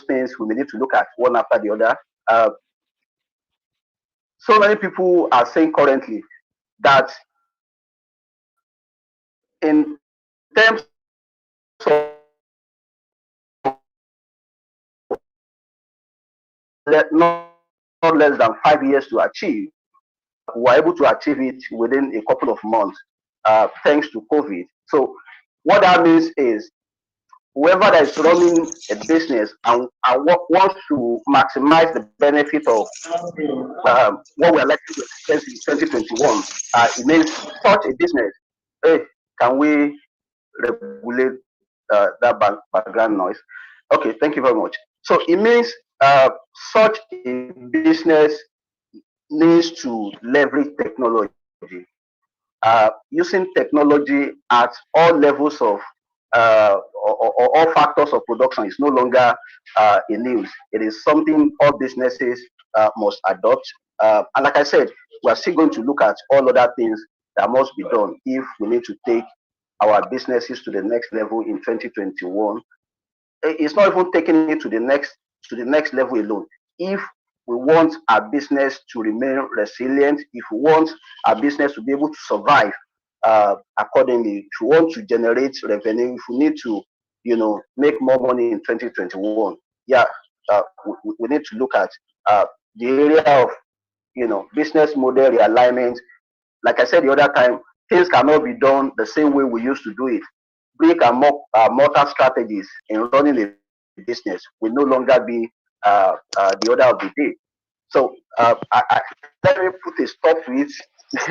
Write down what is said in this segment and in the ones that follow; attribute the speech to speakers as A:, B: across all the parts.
A: things we may need to look at one after the other. So many people are saying currently that in terms of not less than 5 years to achieve, we're able to achieve it within a couple of months, thanks to COVID. So what that means is whoever that is running a business and wants to maximize the benefit of what we're likely to experience in 2021, it means such a business, hey, can we regulate that background noise? Okay, thank you very much. So it means such a business needs to leverage technology. Using technology at all levels of or all factors of production is no longer a news. It is something all businesses must adopt. And like I said, we are still going to look at all other things that must be done if we need to take our businesses to the next level in 2021. It's not even taking it to the next level alone. If we want our business to remain resilient, if we want our business to be able to survive accordingly, if we want to generate revenue, if we need to, make more money in 2021, yeah, we need to look at the area of, business model realignment. Like I said the other time, things cannot be done the same way we used to do it. Brick and mortar strategies in running a business will no longer be the order of the day. So let me put a stop to it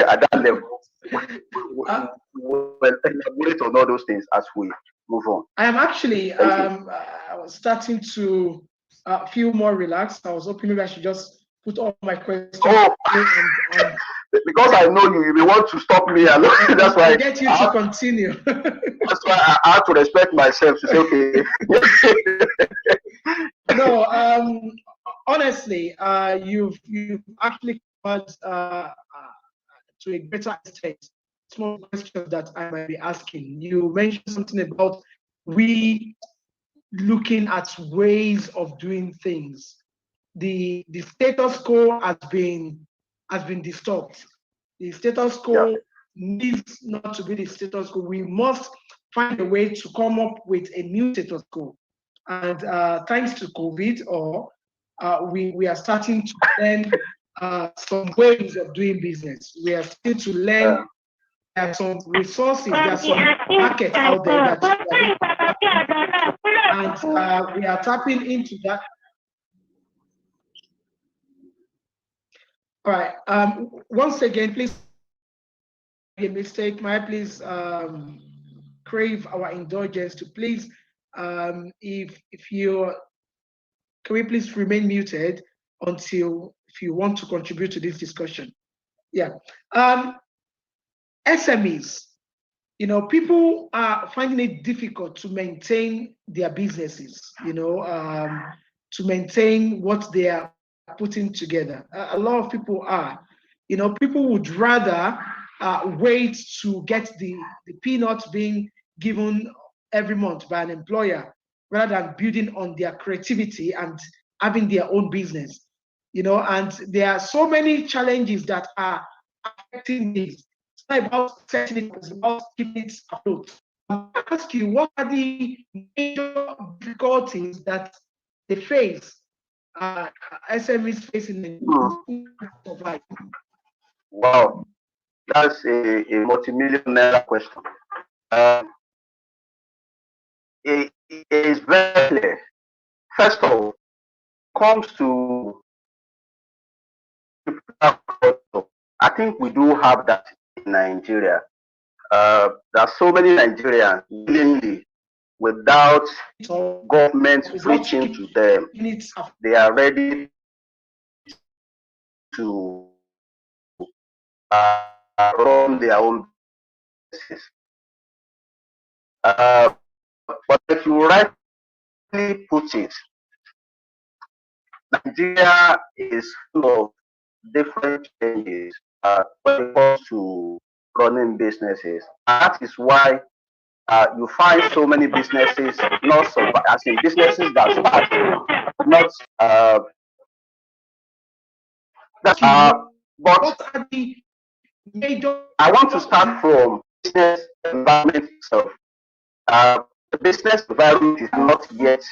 A: at that level. We'll elaborate on all those things as we move on.
B: I am actually I was starting to feel more relaxed. I was hoping maybe I should just put all my questions.
A: Oh, and because I know you may want to stop me. That's why
B: I get you to continue.
A: That's why I have to respect myself to say, okay.
B: No, honestly, you've actually covered to a greater extent small questions that I might be asking. You mentioned something about we looking at ways of doing things. The status quo has been disturbed. The status quo needs not to be the status quo. We must find a way to come up with a new status quo. And thanks to COVID, we are starting to learn some ways of doing business. We are still to learn. There are some resources, there are some markets out there that and we are tapping into that. All right. Once again, please, a mistake. May I please crave our indulgence to please, if you can we please remain muted until if you want to contribute to this discussion. Yeah. SMEs, people are finding it difficult to maintain their businesses, to maintain what they are putting together. A lot of people are, people would rather wait to get the peanuts being given every month by an employer rather than building on their creativity and having their own business, and there are so many challenges that are affecting this. It's not about setting it, it's about keeping it afloat. I ask you, what are the major difficulties that they face, SMEs facing in life?
A: Wow, that's a multi-million-dollar question. It is very clear. First of all, comes to I think we do have that in Nigeria. There are so many Nigerians willingly, without government preaching to them, they are ready to run their own businesses. But if you rightly put it, Nigeria is full of different changes when it comes to running businesses. And that is why you find so many businesses not survive, as in businesses that start not. That's but
B: what are the major
A: I want to start from business environment itself. The business environment is not yet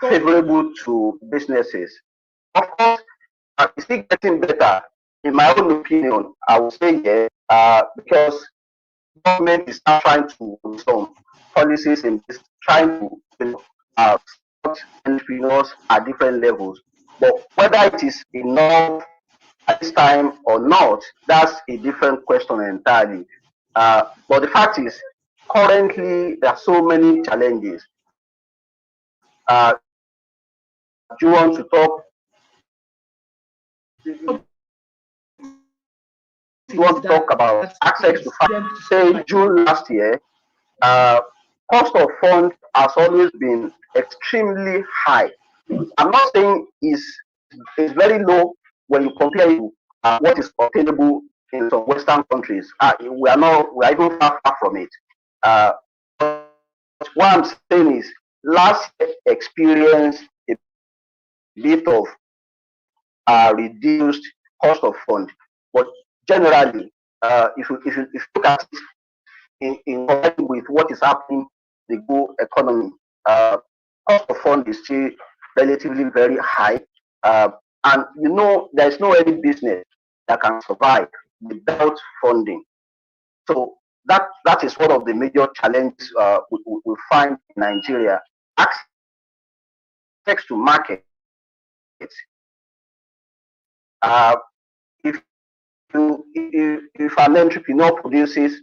A: favorable to businesses. Of course, it's still getting better. In my own opinion, I would say yes, because government is now trying to put some policies in place, trying to support entrepreneurs at different levels. But whether it is enough at this time or not, that's a different question entirely. But the fact is, currently there are so many challenges. Do you want to talk? Do you want to talk about access to finance? Say June last year, uh, cost of fund has always been extremely high. I'm not saying is very low when you compare it to what is obtainable in some Western countries. We are even far from it. Uh, what I'm saying is last year experienced a bit of reduced cost of fund, but generally, if you look at it in connection with what is happening in the global economy, uh, cost of fund is still relatively very high. Uh, and there is no any business that can survive without funding. So that is one of the major challenges we find in Nigeria. Access to market. Uh, if if an entrepreneur produces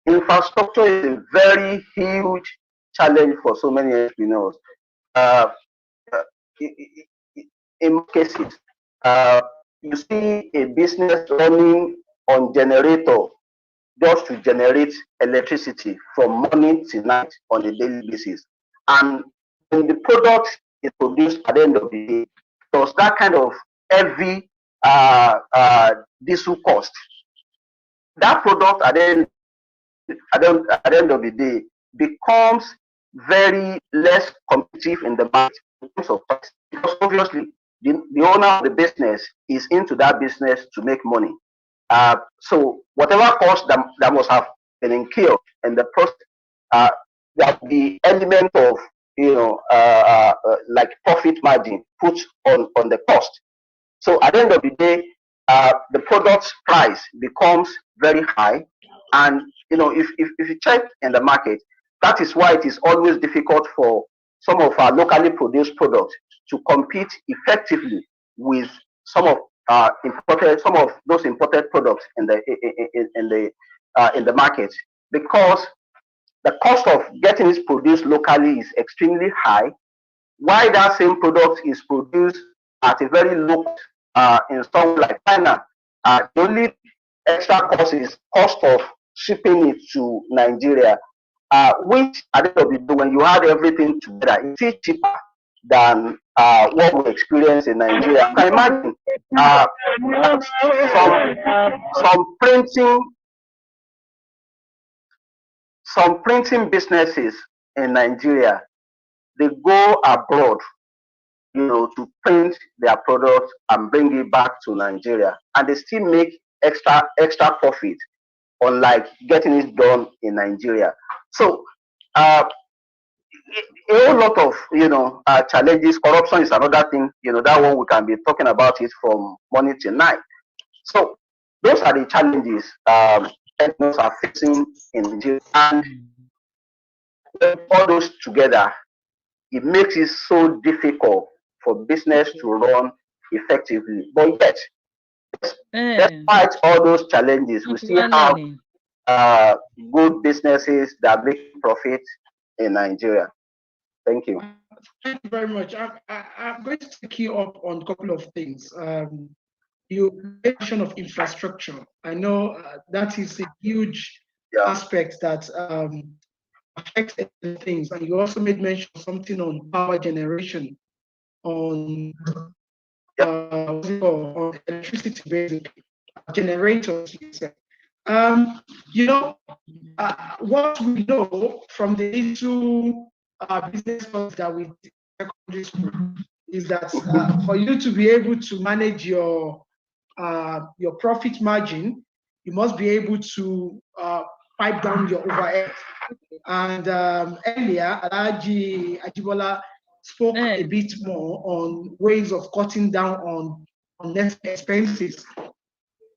A: infrastructure is a very huge challenge for so many entrepreneurs. Uh, uh, in most cases, uh, you see a business running on generator just to generate electricity from morning to night on a daily basis. And when the product is produced at the end of the day, plus that kind of heavy diesel cost, that product at the end of the day becomes very less competitive in the market in terms of price. Because obviously the owner of the business is into that business to make money. So whatever cost that must have been incurred in the process, uh, that the element of like profit margin put on the cost. So at the end of the day, the product's price becomes very high, and if you check in the market, that is why it is always difficult for some of our locally produced products to compete effectively with some of those imported products in the market, because the cost of getting it produced locally is extremely high, why that same product is produced at a very low cost in somewhere like China. The only extra cost is cost of shipping it to Nigeria, which at the end of the day, when you add everything together, it is cheaper than what we experience in Nigeria. You can imagine that some printing some printing businesses in Nigeria, they go abroad, to print their products and bring it back to Nigeria, and they still make extra profit, unlike getting it done in Nigeria. So a whole lot of challenges. Corruption is another thing. That one we can be talking about it from morning till night. So those are the challenges entrepreneurs are facing in Nigeria, and all those together, it makes it so difficult for business to run effectively. But yet,
C: Eh,
A: despite all those challenges, we still have
C: learning.
A: uh, good businesses that make profit in Nigeria. Thank you.
B: Thank you very much. I'm going to take you up on a couple of things. You mentioned of infrastructure. I know that is a huge
A: Yeah.
B: aspect that affects things. And you also made mention of something on power generation, on what's it called, on electricity, basically, generators, you said. You know, what we know from the little business course that we did in secondary school is that for you to be able to manage your profit margin, you must be able to pipe down your overhead. And earlier, Alaji Ajibola spoke a bit more on ways of cutting down on unnecessary expenses.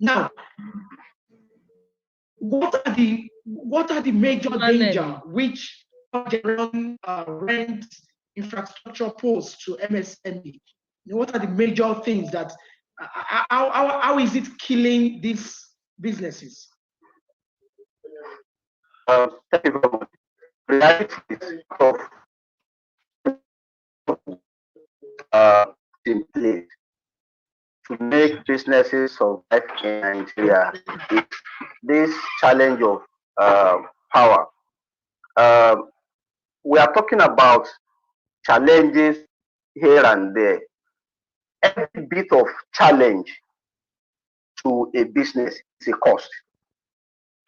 B: Now, what are the major danger which general rent infrastructure pose to MSME? What are the major things that how is it killing these businesses?
A: Thank you very much. Reality is of in place to make businesses survive in Nigeria is this challenge of power. Um, we are talking about challenges here and there. Every bit of challenge to a business is a cost.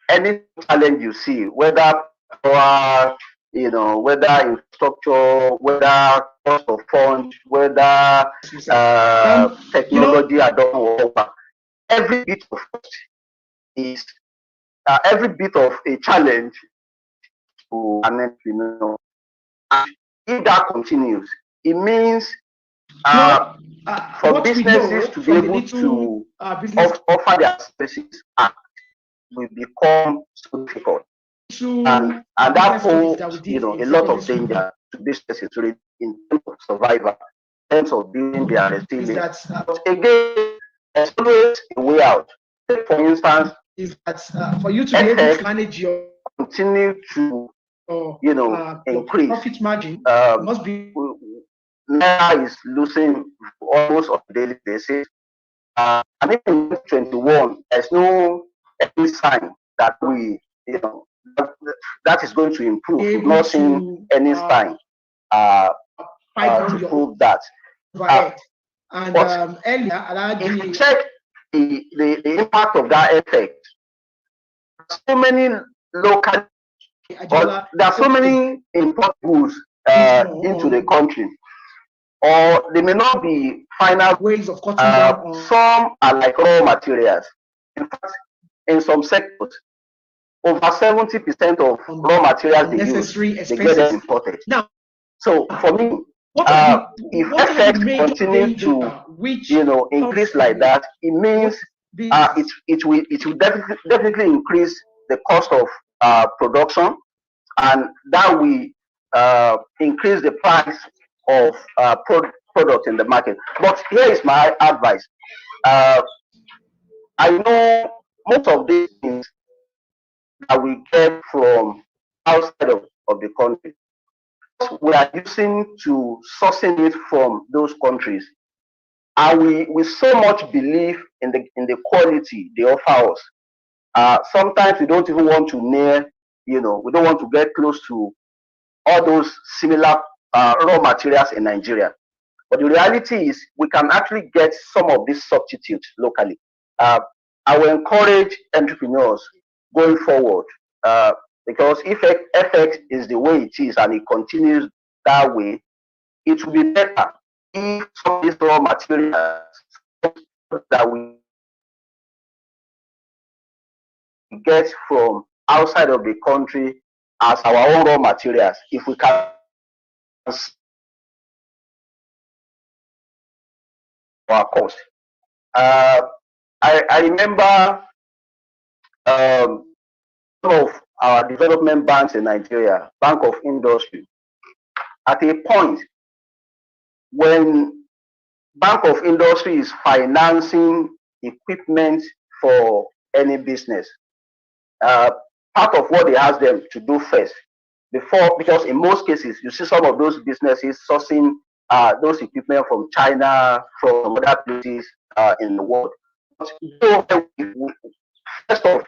A: Any challenge you see, whether power, whether infrastructure, whether cost of funds, whether technology adoption, whatever, every bit of cost is every bit of a challenge to an entrepreneur. And if that continues, it means for businesses to be able to offer their services will become so difficult. And that holds, a lot of danger to businesses really in terms of survival, in terms of building their resilience. But again, there's always a way out. Take, for instance,
B: is that for you to be able to manage your
A: continue to increase.
B: Profit margin must be.
A: Naira is losing almost on a daily basis. And even in 2021, there's no any sign that that is going to improve. We've not seen any sign to prove that.
B: And
A: but
B: earlier,
A: if you check the impact of that effect, so many local, there are so many import goods into the country, or they may not be final
B: ways of cutting down on.
A: Some are like raw materials. In fact, in some sectors, over 70% of raw materials they use, they get them imported.
B: Now,
A: so for me, if FX continue to increase like that, it means it will definitely increase the cost of production, and that will increase the price of product in the market. But here is my advice. I know most of these things that we get from outside of the country, we are using to sourcing it from those countries, and we so much believe in the quality they offer us. Sometimes we don't even want to we don't want to get close to all those similar raw materials in Nigeria. But the reality is we can actually get some of these substitutes locally. I will encourage entrepreneurs going forward, because if FX is the way it is and it continues that way, it will be better if some of these raw materials that we get from outside of the country as our own raw materials, if we can our cost. I remember some of our development banks in Nigeria, Bank of Industry, at a point when Bank of Industry is financing equipment for any business, part of what they ask them to do first, because in most cases you see some of those businesses sourcing those equipment from China, from other places in the world. First off,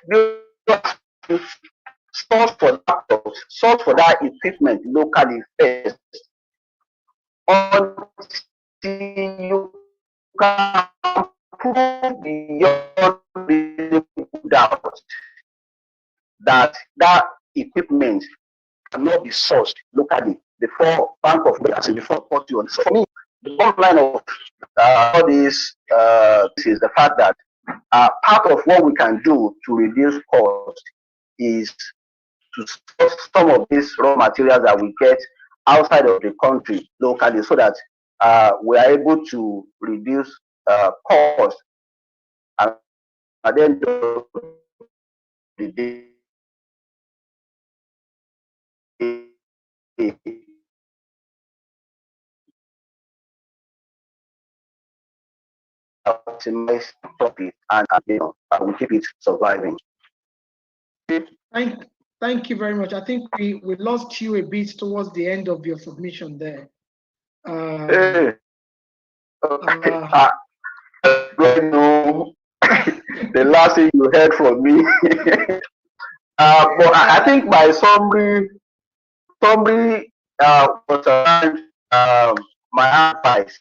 A: source for that equipment locally first, until you can prove beyond reasonable doubt that equipment cannot be sourced locally before Bank of Wales before put you on. So for me, the bottom line of all this is the fact that part of what we can do to reduce cost is to source some of these raw materials that we get outside of the country locally, so that we are able to reduce cost, and then the day optimize profit, and we keep it surviving.
B: Thank, thank you very much. I think we lost you a bit towards the end of your submission there.
A: Hey,
B: Uh,
A: don't know the last thing you heard from me. But I think my summary was around my advice,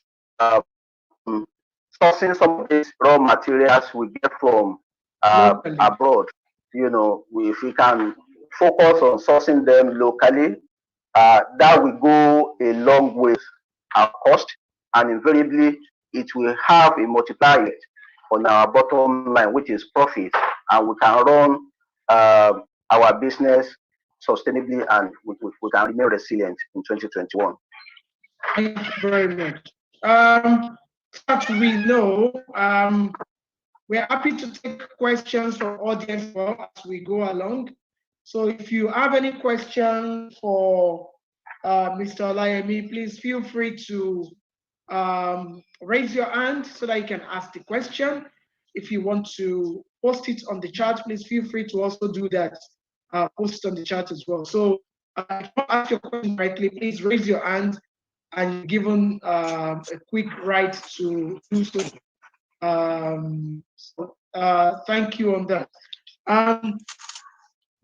A: sourcing some of these raw materials we get from
B: locally.
A: abroad. If we can focus on sourcing them locally, that will go a long way our cost, and invariably it will have a multiplier on our bottom line, which is profit, and we can run our business sustainably, and we can remain resilient in 2021.
B: Thank you very much. That we know, we're happy to take questions from audience as we go along. So if you have any questions for Mr. Olayemi, please feel free to raise your hand so that you can ask the question. If you want to post it on the chat, please feel free to also do that. Post it on the chat as well. So if you want to ask your question directly, please raise your hand, and you're given a quick right to do so. Thank you on that.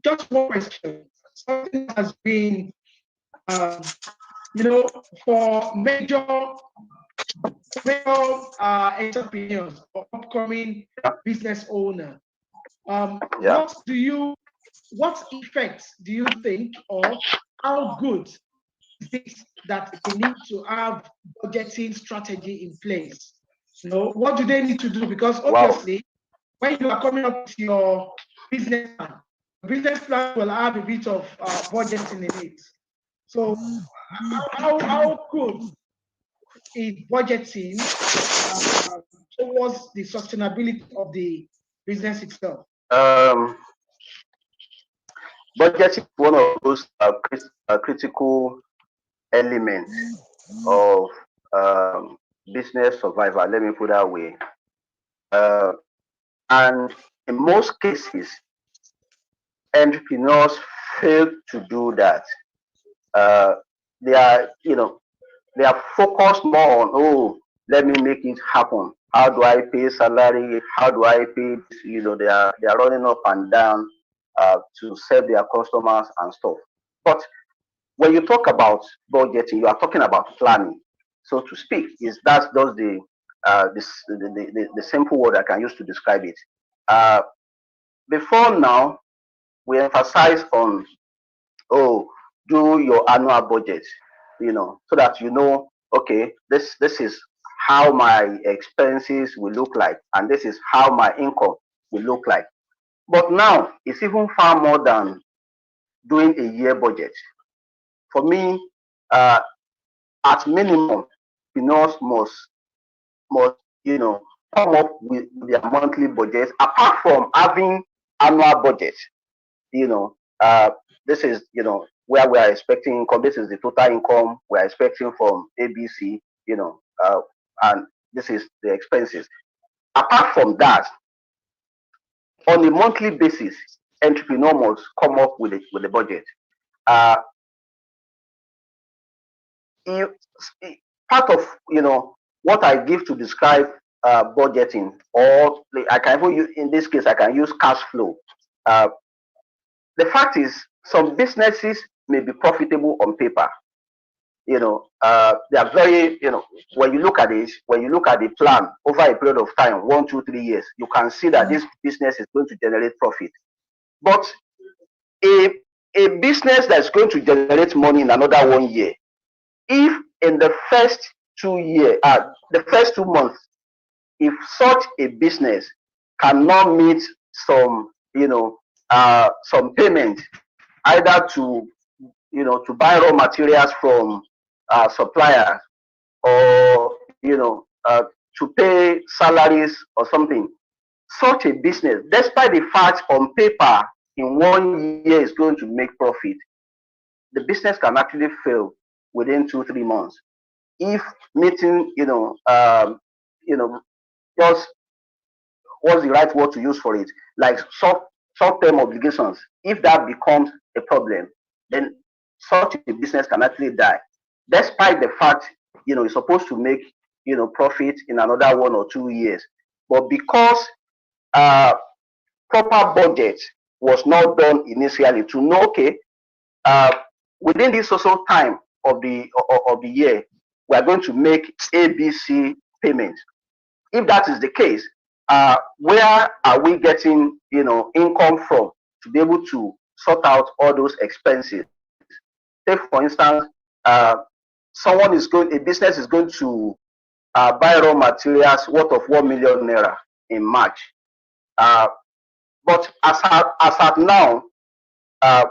B: Just one question. Something has been, for major entrepreneurs or upcoming business owner, what effects do you think, or how good is it that they need to have budgeting strategy in place? What do they need to do? Because obviously, when you are coming up with your business plan will have a bit of budgeting in it. So how good is budgeting towards the sustainability of the business itself?
A: Budgeting is one of those critical elements of business survival. Let me put that way. And in most cases, entrepreneurs fail to do that. They are focused more on, let me make it happen. How do I pay salary? How do I pay? They are running up and down to serve their customers and stuff. But when you talk about budgeting, you are talking about planning, so to speak. That's just the simple word I can use to describe it. Before now, we emphasize on, do your annual budget, so that okay, this is how my expenses will look like, and this is how my income will look like. But now it's even far more than doing a year budget. For me, at minimum, entrepreneurs must come up with their monthly budgets, apart from having annual budgets. This is where we are expecting income. This is the total income we are expecting from ABC. And this is the expenses. Apart from that, on a monthly basis, entrepreneur must come up with a budget. Uh, Part of what I give to describe budgeting, or I can even use, in this case I can use cash flow. The fact is, some businesses may be profitable on paper. They are very, when you look at the plan over a period of time, 1, 2, 3 years, you can see that this business is going to generate profit. But a business that's going to generate money in another 1 year, if in the first 2 year, the first 2 months, if such a business cannot meet some, some payment, either to, to buy raw materials from suppliers, or, to pay salaries or something, such a business, despite the fact on paper in 1 year is going to make profit, the business can actually fail within 2 3 months if meeting, just what's the right word to use for it, like short-term obligations. If that becomes a problem, then such a business can actually die, despite the fact, it's supposed to make, profit in another 1 or 2 years. But because uh, proper budget was not done initially to know, okay, uh, within this social time of the year, we are going to make ABC payments. If that is the case, where are we getting, income from to be able to sort out all those expenses? Take for instance, uh, a business is going to buy raw materials worth of 1 million naira in March. Uh, but as at now, uh,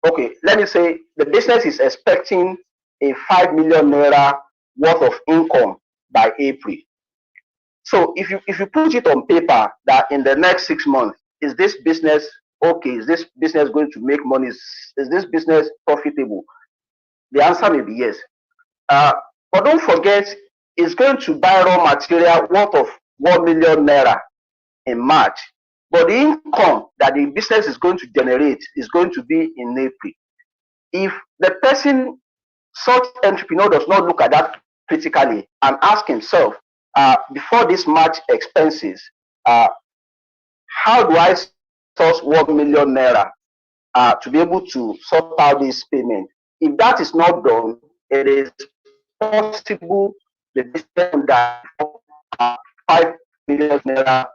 A: okay, let me say the business is expecting a 5 million naira worth of income by April. So if you put it on paper that in the next 6 months, is this business okay? Is this business going to make money? Is this business profitable? The answer may be yes. Uh, but don't forget, it's going to buy raw material worth of 1 million naira in March. But the income that the business is going to generate is going to be in April. If the person, such entrepreneur, does not look at that critically and ask himself, before this March expenses, uh, how do I source 1 million naira to be able to sort out this payment? If that is not done, it is possible the business will die before uh, 5 million naira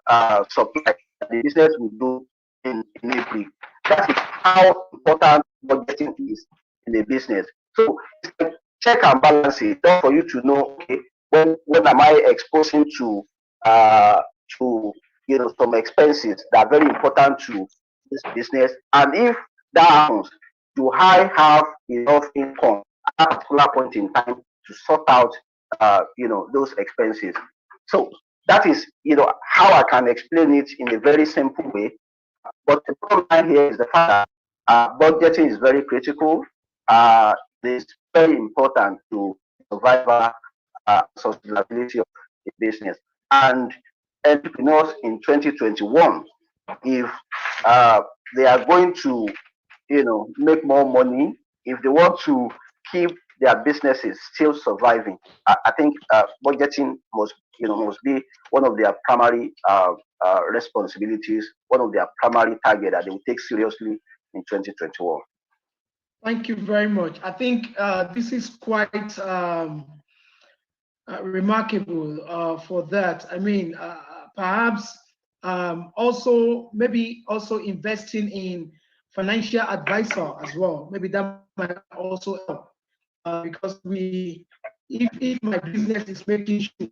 A: supply that the business will do in April. That is how important budgeting is in a business. So it's like check and balance it, just for you to know, okay, when am I exposing uh to, some expenses that are very important to this business, and if that happens, do I have enough income at a particular point in time to sort out those expenses? So that is, how I can explain it in a very simple way. But the bottom line here is the fact that budgeting is very critical. It is very important to survival sustainability of the business. And entrepreneurs in 2021, if uh, they are going to, make more money, if they want to keep their businesses still surviving, I think budgeting must be one of their primary responsibilities, one of their primary target that they will take seriously in 2021.
B: Thank you very much. I think this is quite remarkable for that. I mean, perhaps also maybe also investing in financial advisor as well. Maybe that might also help because if my business is making sure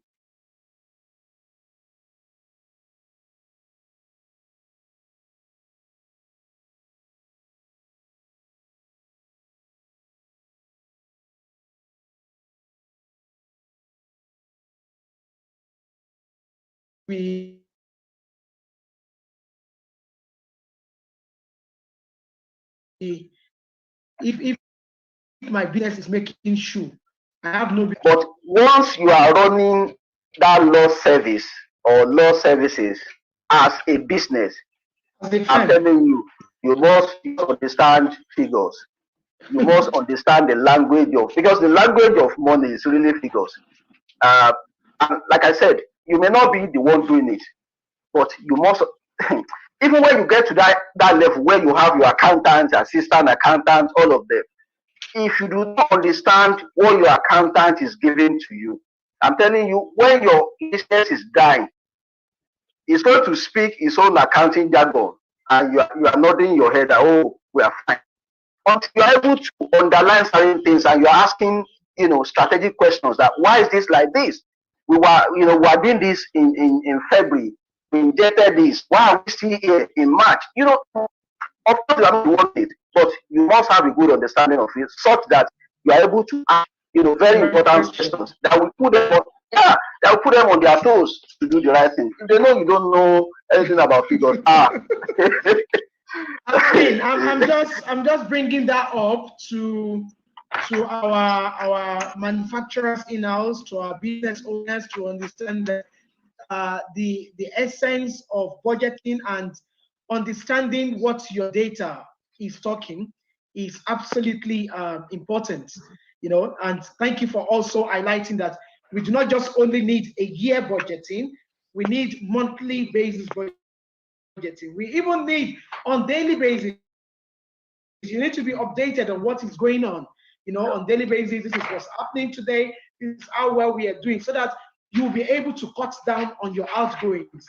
B: we if my business is making shoe, I have no.
A: But once you are running that law service or law services as a business, I'm telling you, you must understand figures. You must understand the language of, because the language of money is really figures. Uh, and like I said, you may not be the one doing it, but you must. Even when you get to that level where you have your accountants, assistant accountants, all of them, if you do not understand what your accountant is giving to you, I'm telling you, when your business is dying, it's going to speak its own accounting jargon, and you are nodding your head that, oh, we are fine. Until you're able to underline certain things and you're asking, strategic questions that why is this like this? We are doing this in February. We injected this. Why are we still here in March? Of course, you are not want it, but you must have a good understanding of it, such that you are able to ask, very important questions that will put them on, yeah, that will put them on their toes to do the right thing. If they know you don't know anything about figures,
B: I'm just bringing that up to our manufacturers in house, to our business owners, to understand that the essence of budgeting and understanding what your data is talking is absolutely important. And thank you for also highlighting that we do not just only need a year budgeting, we need monthly basis budgeting. We even need on daily basis. You need to be updated on what is going on, on daily basis. This is what's happening today. This is how well we are doing, so that you'll be able to cut down on your outgoings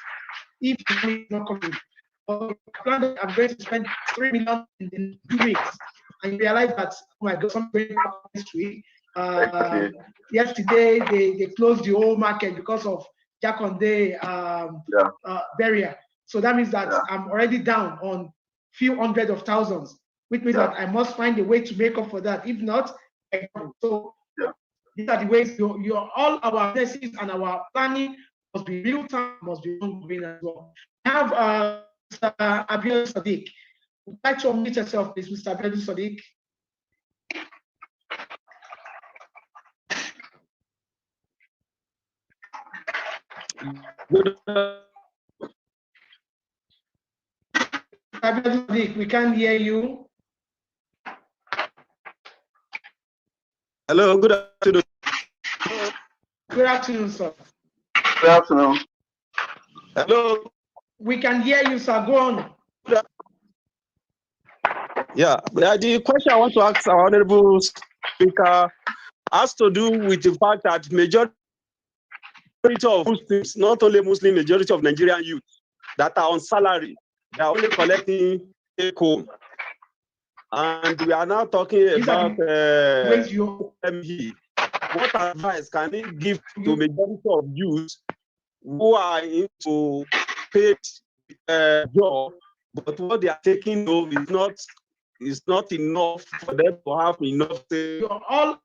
B: if the money is not coming. Or plan that I'm going to spend 3 million in 2 weeks, and you realize that, oh my God, something going to happen next week. Yesterday they closed the whole market because of Jaconde barrier. So that means that I'm already down on few hundred of thousands, which means that I must find a way to make up for that. If not, so these are the ways all our businesses and our planning must be real time, must be ongoing as well. I have Mr. Abiodun Sadiq. Would you like to unmute yourself, please, Mr. Abiodun Sadiq? Abiodun Sadiq, we can't hear you.
D: Hello, good afternoon.
B: Good afternoon, sir.
A: Good afternoon.
D: Hello.
B: We can hear you, sir. Go on.
D: Yeah, the question I want to ask our honorable speaker has to do with the fact that majority of Muslims, not only Muslim, majority of Nigerian youth that are on salary, they are only collecting take home. And we are now talking about ME. What advice can he give to majority of youth who are into paid job, but what they are taking home is not enough for them to have enough to
B: all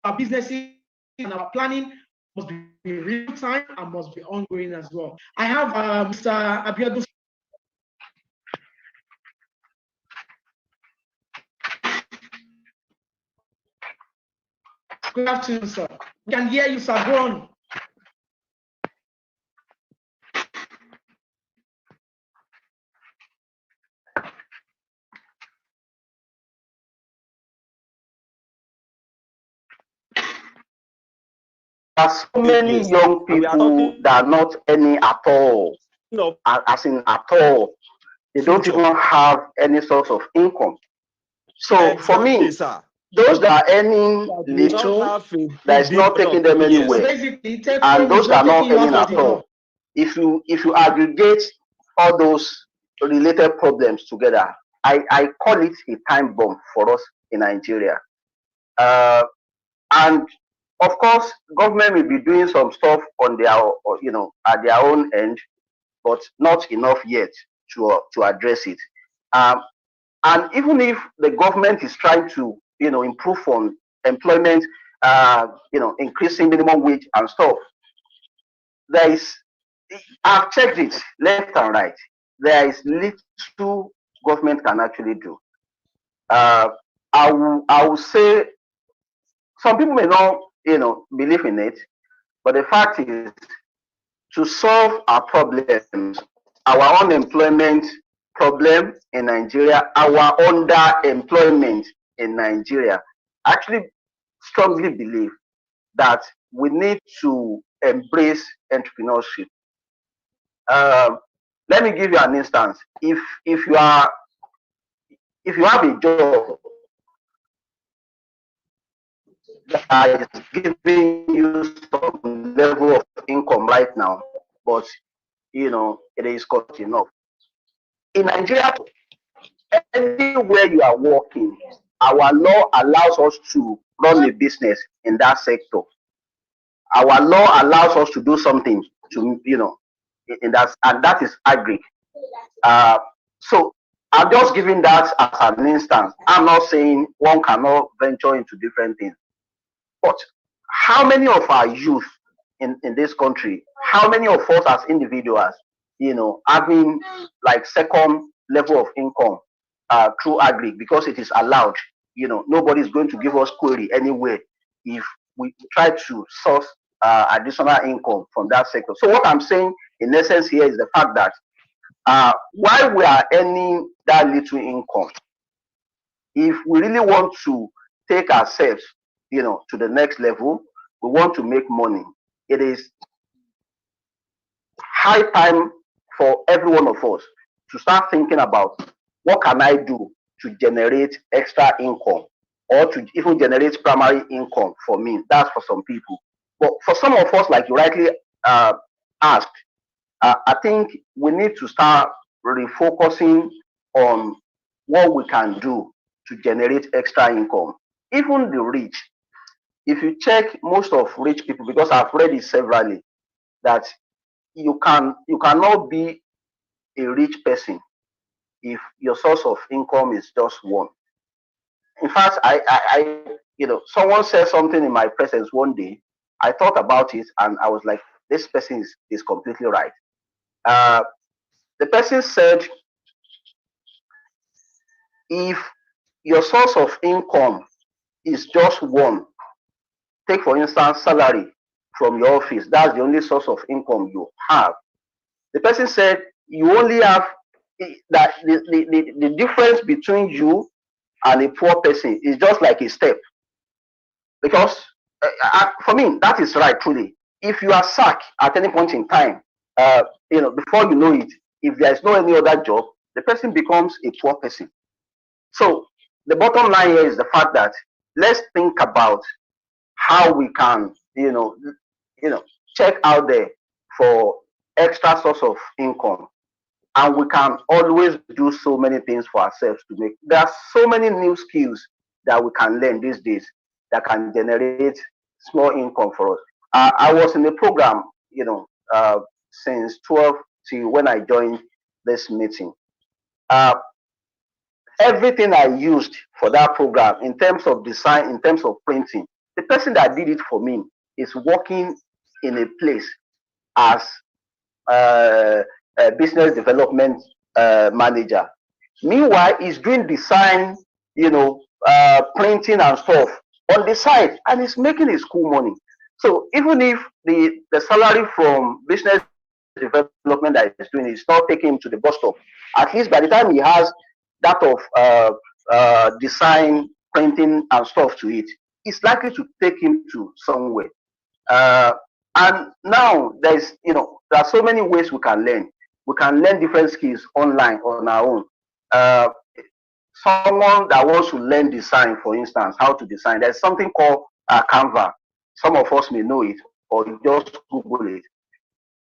B: our businesses and our planning must be real time and must be ongoing as well. I have Mr. Abiodun. Good afternoon, sir. We can hear you, sir. Go on.
A: There are so many young people that are not any at all, as in at all. They don't even have any source of income. So for me, those that are earning little, that is not taking them anywhere, and those that are not earning at all. If you aggregate all those related problems together, I call it a time bomb for us in Nigeria. And of course, government will be doing some stuff on their, at their own end, but not enough yet to address it. And even if the government is trying to, improve on employment, increasing minimum wage and stuff, I've checked it left and right. There is little government can actually do. I will say some people may not, believe in it, but the fact is, to solve our problems, our unemployment problem in Nigeria, our underemployment in Nigeria, I actually strongly believe that we need to embrace entrepreneurship. Let me give you an instance. If you have a job that is giving you some level of income right now, but it is cost enough. In Nigeria, anywhere you are working, our law allows us to run a business in that sector. Our law allows us to do something to, in that, and that is agri. Uh, so I'm just giving that as an instance. I'm not saying one cannot venture into different things, but how many of our youth in this country, how many of us as individuals, having like second level of income through agri because it is allowed? Nobody is going to give us query anywhere if we try to source additional income from that sector. So what I'm saying in essence here is the fact that while we are earning that little income, if we really want to take ourselves, to the next level, we want to make money. It is high time for every one of us to start thinking about what can I do to generate extra income or to even generate primary income for me. That's for some people. But for some of us, like you rightly asked, I think we need to start refocusing on what we can do to generate extra income. Even the rich, if you check most of rich people, because I've read it severally, that you cannot be a rich person if your source of income is just one. In fact, someone said something in my presence one day. I thought about it and I was like, this person is completely right. Uh, the person said, if your source of income is just one, take for instance salary from your office, that's the only source of income you have. The person said you only have that the difference between you and a poor person is just like a step. Because for me, that is right, truly. If you are sacked at any point in time, before you know it, if there is no any other job, the person becomes a poor person. So the bottom line here is the fact that let's think about how we can, check out there for extra source of income. And we can always do so many things for ourselves to make. There are so many new skills that we can learn these days that can generate small income for us. I was in the program, since 12 till when I joined this meeting. Uh, Everything I used for that program in terms of design, in terms of printing, the person that did it for me is working in a place as a business development manager. Meanwhile, he's doing design, printing and stuff on the side, and he's making his cool money. So even if the salary from business development that he's doing is not taking him to the bus stop, at least by the time he has that of design, printing, and stuff to it, it's likely to take him to somewhere. Uh, and now there are so many ways we can learn. We can learn different skills online on our own. Uh, Someone that wants to learn design, for instance, how to design, there's something called Canva. Some of us may know it, or you just Google it.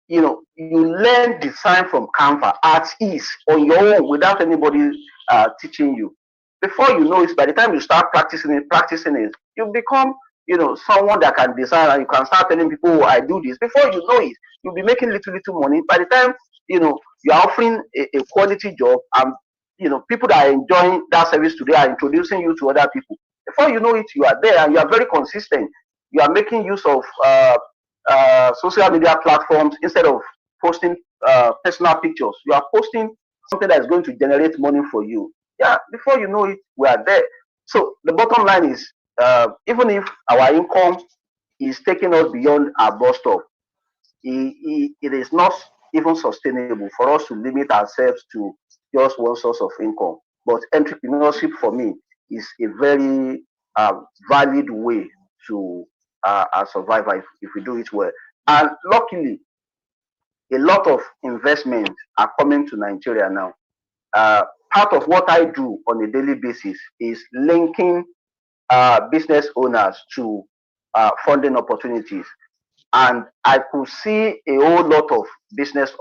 A: You learn design from Canva at ease on your own without anybody teaching you. Before you know it, by the time you start practicing it, you become, someone that can design, and you can start telling people, oh, I do this. Before you know it, you'll be making little money. By the time, you're offering a quality job, and, people that are enjoying that service today are introducing you to other people. Before you know it, you are there and you are very consistent. You are making use of social media platforms. Instead of posting personal pictures, you are posting something that is going to generate money for you. Yeah, before you know it, we are there. So the bottom line is, even if our income is taking us beyond our bus stop, it is not even sustainable for us to limit ourselves to just one source of income. But entrepreneurship for me is a very valid way to survive if we do it well. And luckily, a lot of investments are coming to Nigeria now. Uh, Part of what I do on a daily basis is linking business owners to funding opportunities. and I could see a whole lot of business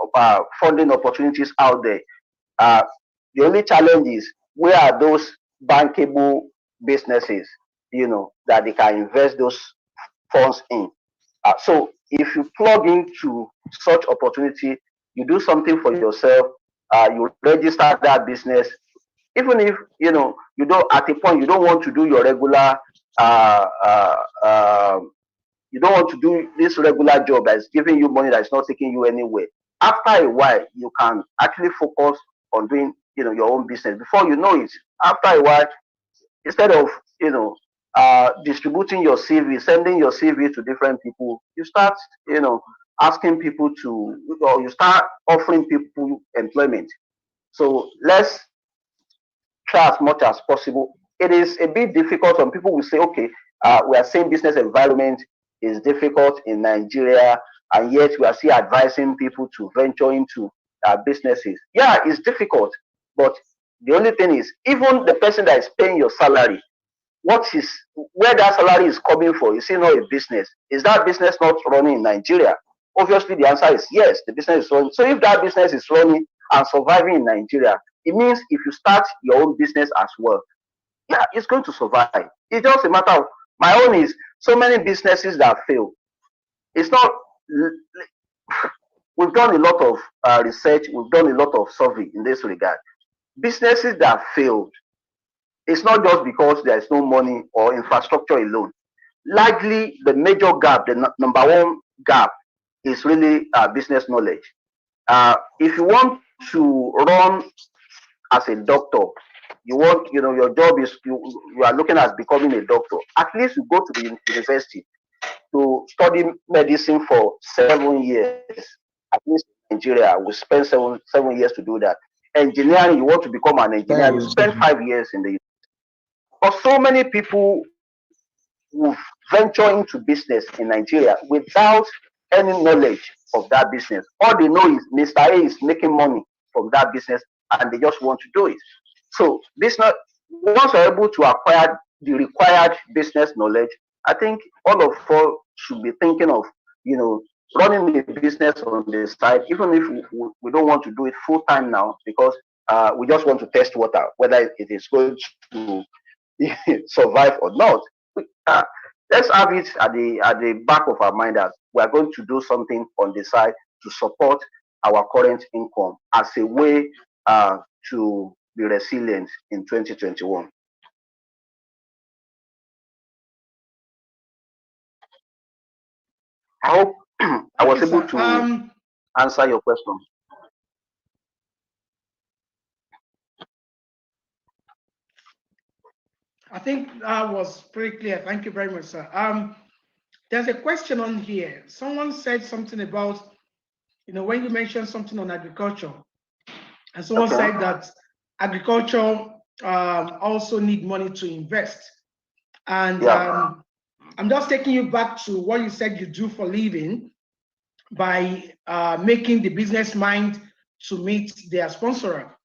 A: funding opportunities out there. Uh, the only challenge is, where are those bankable businesses, that they can invest those funds in? So if you plug into such opportunity, you do something for yourself, you register that business, even if you don't, at a point you don't want to do your regular uh, uh, um you don't want to do this regular job that is giving you money, that is not taking you anywhere. After a while, you can actually focus on doing, your own business. Before you know it, after a while, instead of, distributing your CV, sending your CV to different people, you start, asking people to, or you start offering people employment. So let's try as much as possible. It is a bit difficult. Some people will say, okay, we are saying business environment is difficult in Nigeria, and yet we are still advising people to venture into businesses. Yeah, it's difficult, but the only thing is, even the person that is paying your salary, what is where that salary is coming from? Is it not a business? Is that business not running in Nigeria? Obviously, the answer is yes, the business is running. So if that business is running and surviving in Nigeria, it means if you start your own business as well, yeah, it's going to survive. It's just a matter of, my own is, so many businesses that fail. It's not, we've done a lot of research, we've done a lot of survey in this regard. Businesses that failed, it's not just because there is no money or infrastructure alone. Largely, the major gap, the number one gap, is really business knowledge. If you want to run as a doctor, your job is, you are looking at becoming a doctor. At least you go to the university to study medicine for 7 years. At least in Nigeria, we spend seven years to do that. Engineering, you want to become an engineer, you spend 5 years in the. For so many people who venture into business in Nigeria without any knowledge of that business. All they know is Mr. A is making money from that business, and they just want to do it. So business, once you're able to acquire the required business knowledge, I think all of us should be thinking of, running a business on the side, even if we don't want to do it full time now, because we just want to test water, whether it is going to survive or not. Uh, let's have it at the back of our mind that we are going to do something on the side to support our current income as a way to be resilient in 2021. I hope I
B: Okay,
A: was able
B: sir.
A: to answer your question.
B: I think that was pretty clear. Thank you very much, sir. There's a question on here. Someone said something about, when you mentioned something on agriculture, and someone
A: Okay.
B: said that agriculture also need money to invest. And
A: Yeah.
B: I'm just taking you back to what you said you do for living by making the business mind to meet their sponsor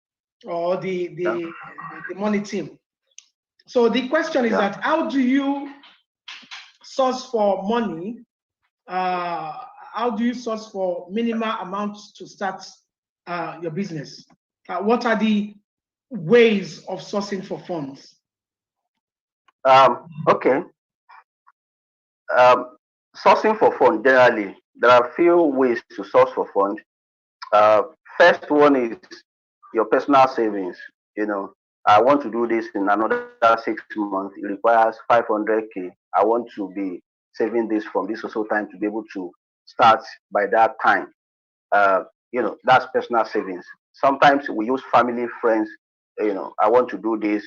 B: or
A: Yeah.
B: the money team. So the question is
A: Yeah.
B: that how do you source for money? How do you source for minimal amounts to start your business? What are the ways of sourcing for funds?
A: Okay. Um, sourcing for fund, generally, there are a few ways to source for fund. Uh, First one is your personal savings. I want to do this in another 6 months. It requires 500K. I want to be saving this from this also time to be able to start by that time. That's personal savings. Sometimes we use family, friends. I want to do this,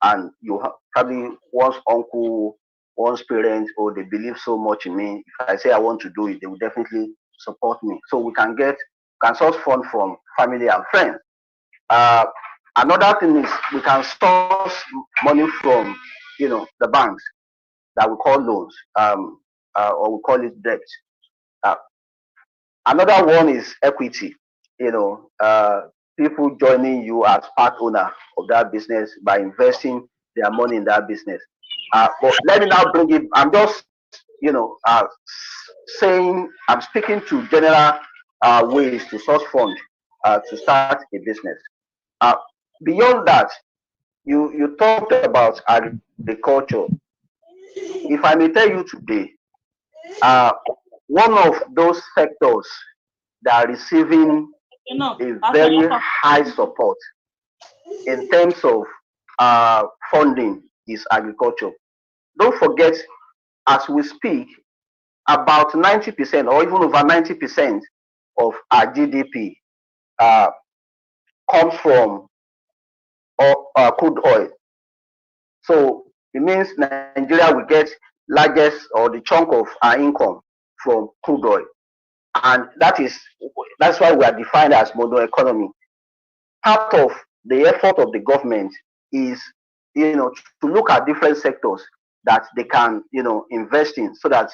A: and probably one's uncle, one's parents, or they believe so much in me. If I say I want to do it, they will definitely support me. So we can source fund from family and friends. Uh, Another thing is, we can source money from, the banks that we call loans, or we call it debt. Uh, Another one is equity. People joining you as part owner of that business by investing their money in that business. But let me now bring it. I'm just, saying, I'm speaking to general ways to source fund to start a business. Uh, Beyond that, you talked about agriculture. If I may tell you today, uh, one of those sectors that are receiving a very high support in terms of funding is agriculture. Don't forget, as we speak, about 90% or even over 90% of our GDP uh, comes from crude oil. So it means Nigeria will get largest or the chunk of our income from crude oil, and that's why we are defined as model economy. Part of the effort of the government is, to look at different sectors that they can, invest in, so that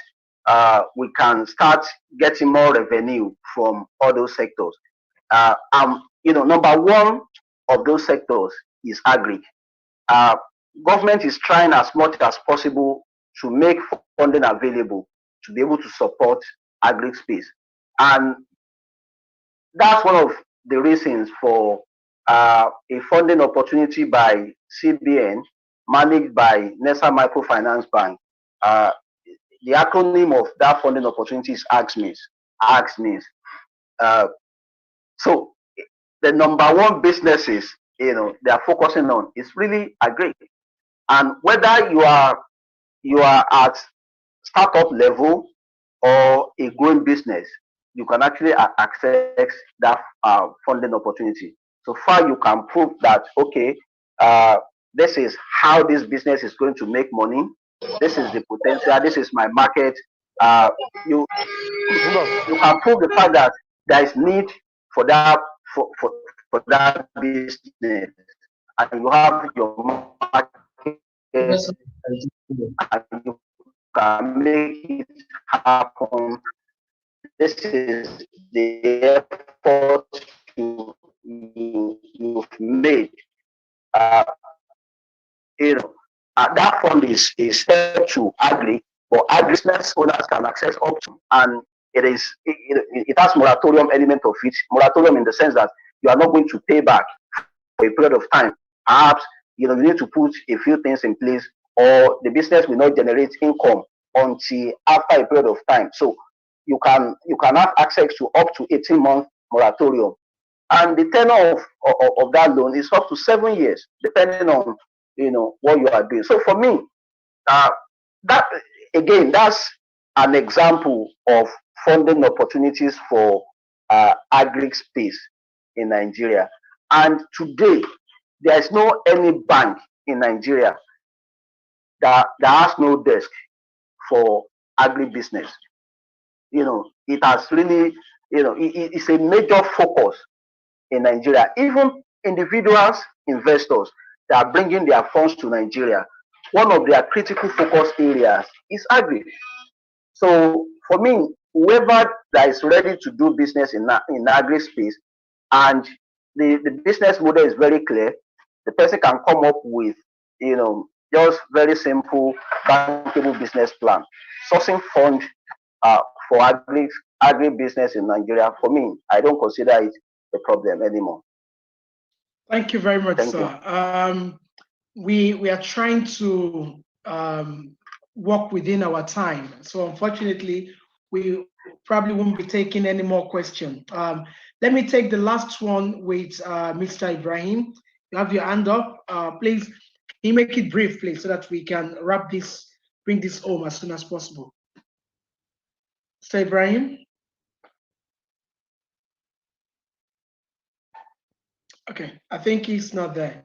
A: we can start getting more revenue from all those sectors. Number one of those sectors is agri. uh, Government is trying as much as possible to make funding available to be able to support agri space. And that's one of the reasons for a funding opportunity by CBN managed by NESA Microfinance Bank. Uh, the acronym of that funding opportunity is AXMIS. AXMIS. Uh, so the number one businesses, they are focusing on is really agri. And whether you are at startup level or a growing business, you can actually access that funding opportunity. So far, you can prove that, okay, uh, this is how this business is going to make money. This is the potential. This is my market. Uh, you you can prove the fact that there is need for that for that business, and you have your market, and you can make it happen. This is the effort you've made. Uh, that fund is set to agri, but agri business owners can access up to, and it has moratorium element of it. Moratorium in the sense that you are not going to pay back for a period of time. Perhaps you need to put a few things in place, or the business will not generate income until after a period of time. So you can have access to up to 18-month moratorium, and the tenure of that loan is up to 7 years, depending on what you are doing. So for me, uh, that again, that's an example of funding opportunities for agri space in Nigeria. And today, there is no any bank in Nigeria that has no desk for agri business. It has really, it's a major focus in Nigeria. Even individuals, investors that are bringing their funds to Nigeria, one of their critical focus areas is agri. So for me, whoever that is ready to do business in agri space, and the business model is very clear, the person can come up with, just very simple bankable business plan, sourcing fund for agri business in Nigeria. For me, I don't consider it a problem anymore.
B: Thank you very much,
A: Thank you.
B: sir. We are trying to work within our time, so unfortunately, we probably won't be taking any more questions. Let me take the last one with Mr. Ibrahim. You have your hand up. Please, can you make it brief, please, so that we can bring this home as soon as possible. Mr. Ibrahim? Okay, I think he's not there.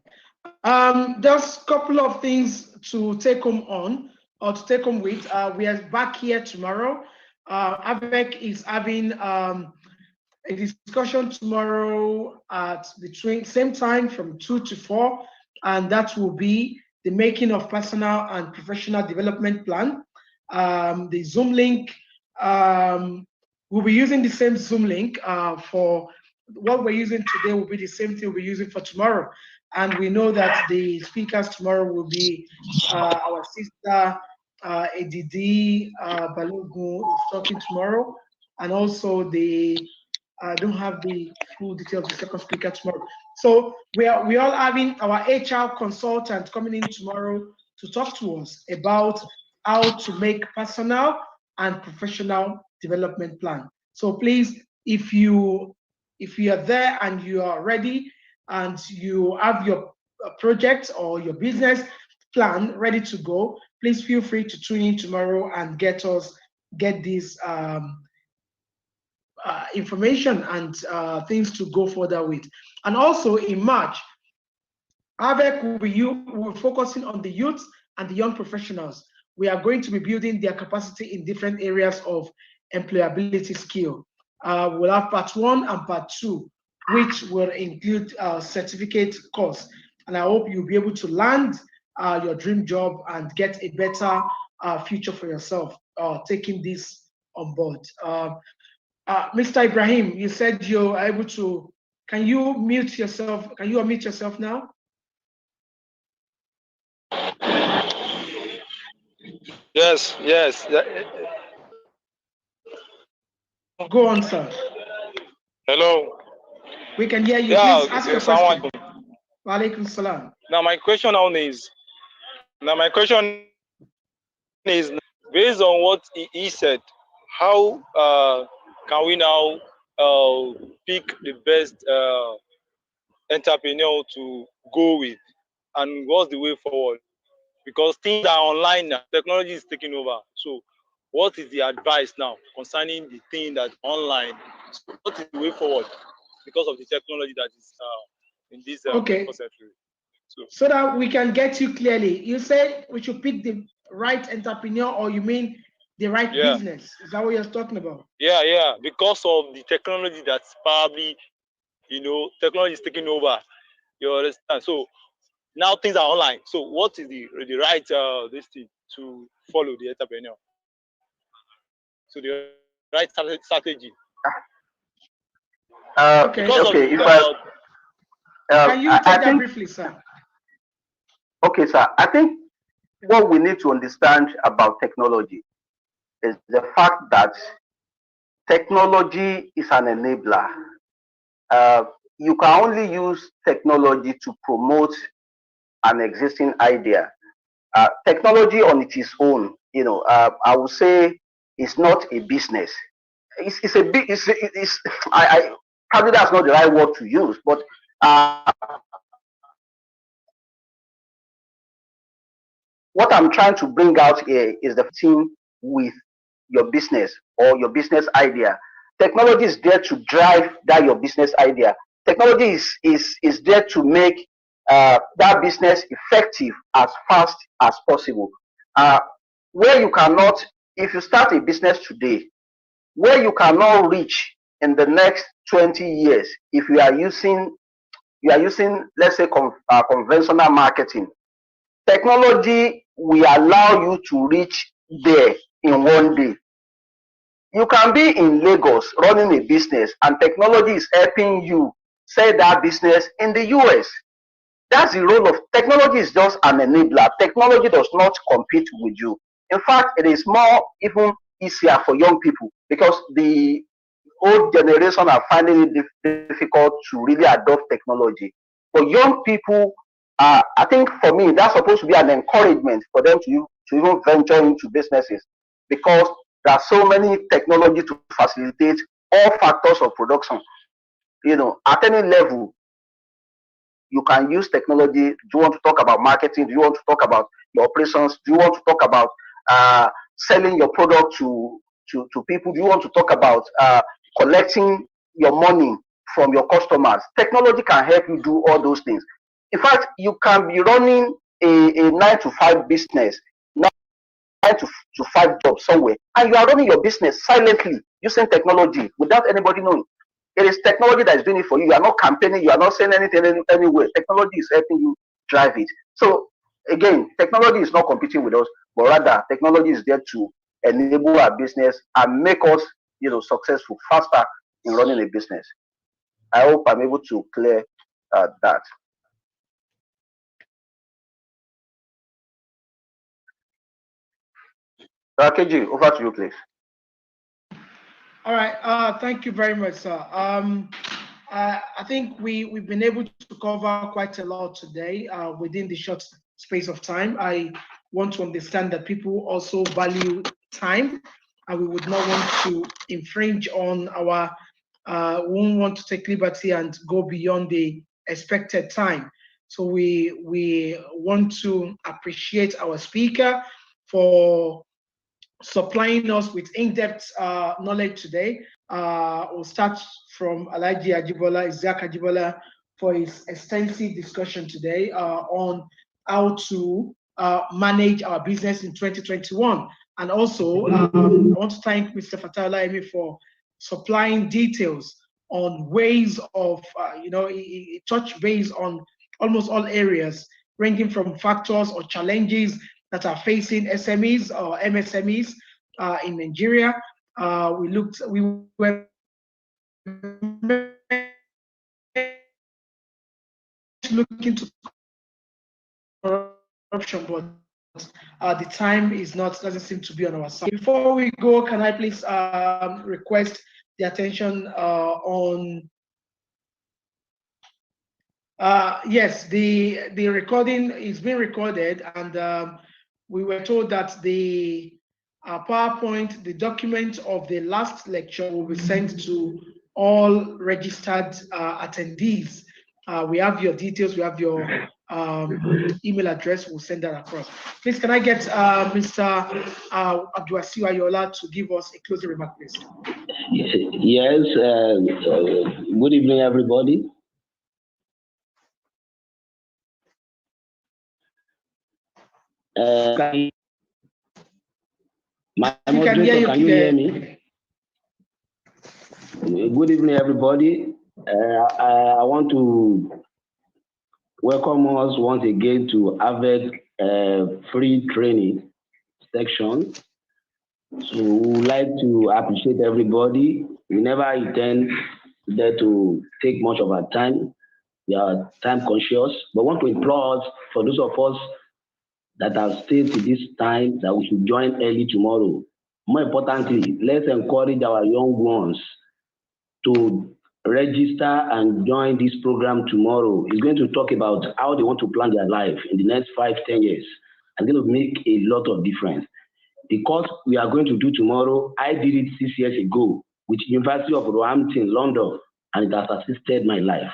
B: There's a couple of things to take home on, or to take home with. We are back here tomorrow. Havek is having a discussion tomorrow at between same time from 2 to 4, and that will be the making of personal and professional development plan. The Zoom link, we'll be using the same Zoom link for what we're using today will be the same thing we'll be using for tomorrow. And we know that the speakers tomorrow will be our sister ADD Balogun is talking tomorrow, and also the I don't have the full details of the second speaker tomorrow. So we all having our HR consultant coming in tomorrow to talk to us about how to make personal and professional development plan. So please, if you are there and you are ready and you have your project or your business plan ready to go, please feel free to tune in tomorrow and get this information and things to go further with. And also in March, Havek will be focusing on the youth and the young professionals. We are going to be building their capacity in different areas of employability skill. We'll have part one and part two, which will include certificate course. And I hope you'll be able to land your dream job and get a better future for yourself taking this on board. Mr. Ibrahim, you said you're able to. Can you mute yourself? Can you unmute yourself now?
E: Yes, yes.
B: Go on, sir.
E: Hello.
B: We can hear you.
E: Yeah,
B: Please ask your
E: Assalamu
B: question. Wa alaikum salam.
E: Now my question is based on what he said, how can we now pick the best entrepreneur to go with, and what's the way forward? Because things are online now, technology is taking over. So what is the advice now concerning the thing that's online? So what is the way forward because of the technology that is in this
B: Okay.
E: century?
B: So that we can get you clearly, you said we should pick the right entrepreneur, or you mean the right business? Is that what you're talking about?
E: Yeah. Because of the technology that's probably, technology is taking over. You understand? So now things are online. So what is the right this thing to follow the entrepreneur? So the right strategy. Because of
A: okay, if I,
B: can you take that briefly, sir?
A: Okay, sir. I think what we need to understand about technology is the fact that technology is an enabler. You can only use technology to promote an existing idea. Technology on its own, I would say, is not a business. It's a big. It's I probably that's not the right word to use, but what I'm trying to bring out here is the team with your business or your business idea. Technology is there to drive that your business idea. Technology is there to make that business effective as fast as possible. Uh, where you cannot, if you start a business today, where you cannot reach in the next 20 years, if you are using, let's say, conventional marketing, technology will allow you to reach there in one day. You can be in Lagos running a business and technology is helping you sell that business in the US. That's the role of technology, is just an enabler. Technology does not compete with you. In fact, it is more even easier for young people because the old generation are finding it difficult to really adopt technology. For young people, I think for me, that's supposed to be an encouragement for them to even venture into businesses because there are so many technology to facilitate all factors of production. At any level, you can use technology. Do you want to talk about marketing? Do you want to talk about your operations? Do you want to talk about selling your product to people? Do you want to talk about collecting your money from your customers? Technology can help you do all those things. In fact, you can be running a 9 to 5 business, 9 to 5 job somewhere, and you are running your business silently using technology without anybody knowing. It is technology that is doing it for you. You are not campaigning, you are not saying anything anywhere. Technology is helping you drive it. So again, technology is not competing with us, but rather technology is there to enable our business and make us, successful faster in running a business. I hope I'm able to clear that. KG, over to you, please.
B: All right. Thank you very much, sir. I think we've been able to cover quite a lot today within the short space of time. I want to understand that people also value time, and we would not want to infringe on our. We won't want to take liberty and go beyond the expected time. So we want to appreciate our speaker for supplying us with in-depth knowledge today. We'll start from Alaji Ajibola, Isaac Ajibola, for his extensive discussion today on how to manage our business in 2021. And also, I want to thank Mr. Fataola Emi for supplying details on ways of, he touched base on almost all areas, ranging from factors or challenges that are facing SMEs or MSMEs in Nigeria. We were looking to corruption, but the time is not doesn't seem to be on our side. Before we go, can I please request the attention on yes, the recording is being recorded, and we were told that the PowerPoint, the document of the last lecture, will be sent to all registered attendees. We have your details, we have your email address, we'll send that across. Please, can I get Mr. Abdulwasiu Ayola to give us a closing remark, please?
F: Yes, good evening, everybody. My moderator, can you hear me? Good evening, everybody. I want to welcome us once again to Havek free training section. So we would like to appreciate everybody. We never intend there to take much of our time. We are time conscious, but want to implore us, for those of us that have stayed to this time, that we should join early tomorrow. More importantly, let's encourage our young ones to register and join this program tomorrow. It's going to talk about how they want to plan their life in the next 5-10 years. It's going to make a lot of difference. The course we are going to do tomorrow, I did it 6 years ago with University of Roehampton, London, and it has assisted my life.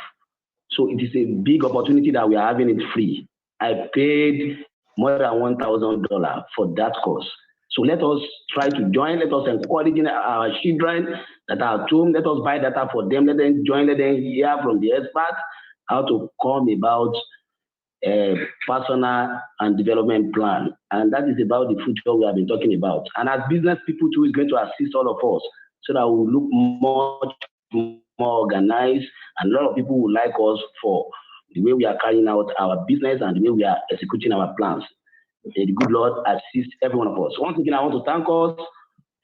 F: So it is a big opportunity that we are having it free. I paid more than $1,000 for that course. So let us try to join. Let us encourage our children that are at home. Let us buy data for them. Let them join. Let them hear from the experts how to come about a personal and development plan. And that is about the future we have been talking about. And as business people too, is going to assist all of us so that we look much more organized, and a lot of people will like us for the way we are carrying out our business and the way we are executing our plans. May the good Lord assist every one of us. Once again, I want to thank us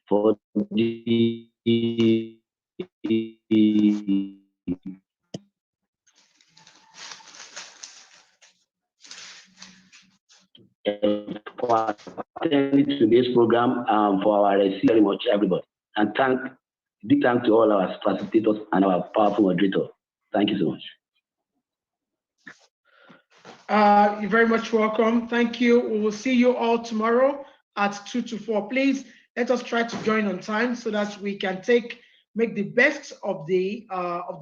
F: for the for attending today's program, for our very much everybody. And big thank to all our facilitators and our powerful moderator. Thank you so much.
B: You're very much welcome. Thank you. We will see you all tomorrow at 2 to 4. Please let us try to join on time so that we can make the best of the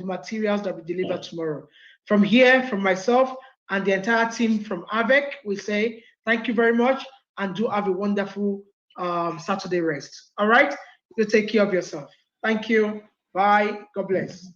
B: materials that we deliver tomorrow. From here, from myself and the entire team from Havek, we say thank you very much and do have a wonderful Saturday rest. All right? You take care of yourself. Thank you. Bye. God bless.